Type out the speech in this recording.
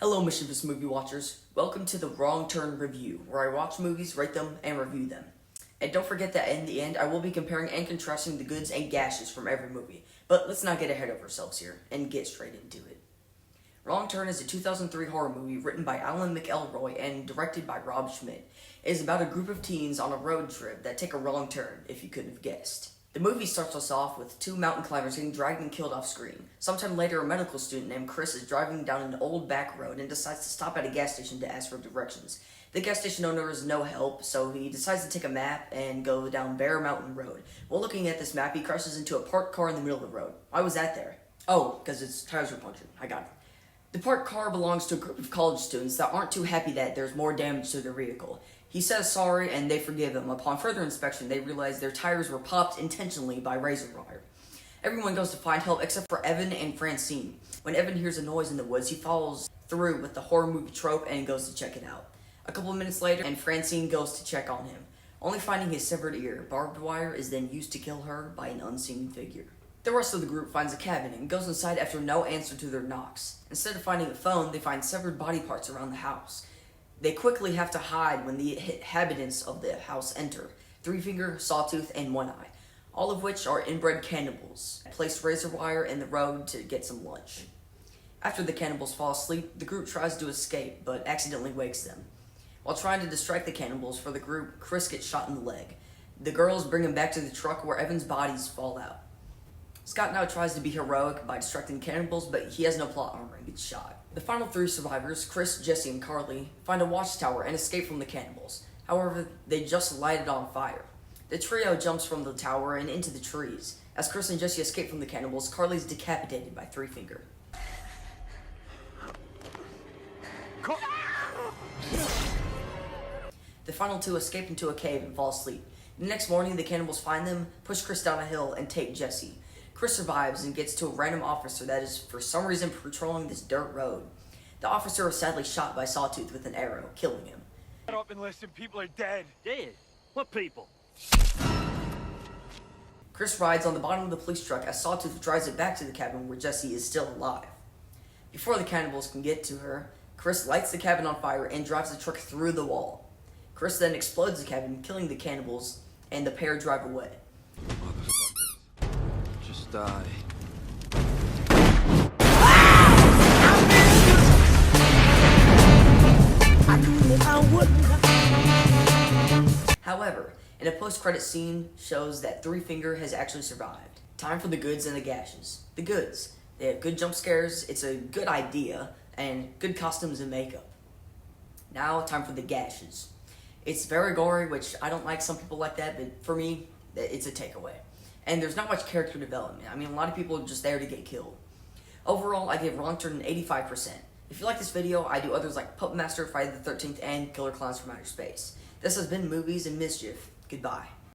Hello, mischievous movie watchers. Welcome to the Wrong Turn Review, where I watch movies, rate them, and review them. And don't forget that in the end, I will be comparing and contrasting the goods and gashes from every movie. But let's not get ahead of ourselves here, and get straight into it. Wrong Turn is a 2003 horror movie written by Alan McElroy and directed by Rob Schmidt. It is about a group of teens on a road trip that take a wrong turn, if you couldn't have guessed. The movie starts us off with two mountain climbers getting dragged and killed off screen. Sometime later, a medical student named Chris is driving down an old back road and decides to stop at a gas station to ask for directions. The gas station owner is no help, so he decides to take a map and go down Bear Mountain Road. While looking at this map, he crashes into a parked car in the middle of the road. Why was that there? Oh, because its tires were punctured. I got it. The parked car belongs to a group of college students that aren't too happy that there's more damage to their vehicle. He says sorry and they forgive him. Upon further inspection, they realize their tires were popped intentionally by razor wire. Everyone goes to find help except for Evan and Francine. When Evan hears a noise in the woods, he follows through with the horror movie trope and goes to check it out. A couple of minutes later, and Francine goes to check on him. Only finding his severed ear, barbed wire is then used to kill her by an unseen figure. The rest of the group finds a cabin and goes inside after no answer to their knocks. Instead of finding a phone, they find severed body parts around the house. They quickly have to hide when the inhabitants of the house enter. Three Finger, Sawtooth, and One Eye, all of which are inbred cannibals, placed razor wire in the road to get some lunch. After the cannibals fall asleep, the group tries to escape, but accidentally wakes them. While trying to distract the cannibals for the group, Chris gets shot in the leg. The girls bring him back to the truck where Evan's bodies fall out. Scott now tries to be heroic by distracting cannibals, but he has no plot armor and gets shot. The final three survivors, Chris, Jesse, and Carly, find a watchtower and escape from the cannibals. However, they just light it on fire. The trio jumps from the tower and into the trees. As Chris and Jesse escape from the cannibals, Carly's decapitated by Three Finger. The final two escape into a cave and fall asleep. The next morning, the cannibals find them, push Chris down a hill, and take Jesse. Chris survives and gets to a random officer that is, for some reason, patrolling this dirt road. The officer is sadly shot by Sawtooth with an arrow, killing him. Shut up and listen, people are dead. Dead? What people? Chris rides on the bottom of the police truck as Sawtooth drives it back to the cabin where Jesse is still alive. Before the cannibals can get to her, Chris lights the cabin on fire and drives the truck through the wall. Chris then explodes the cabin, killing the cannibals, and the pair drive away. Just die. However, in a post-credit scene shows that Three Finger has actually survived. Time for the goods and the gashes. The goods. They have good jump scares, it's a good idea, and good costumes and makeup. Now, time for the gashes. It's very gory, which I don't like. Some people like that, but for me, it's a takeaway. And there's not much character development. I mean, a lot of people are just there to get killed. Overall, I give Wrong Turn an 85%. If you like this video, I do others like Puppet Master, Friday the 13th, and Killer Clowns from Outer Space. This has been Movies and Mischief. Goodbye.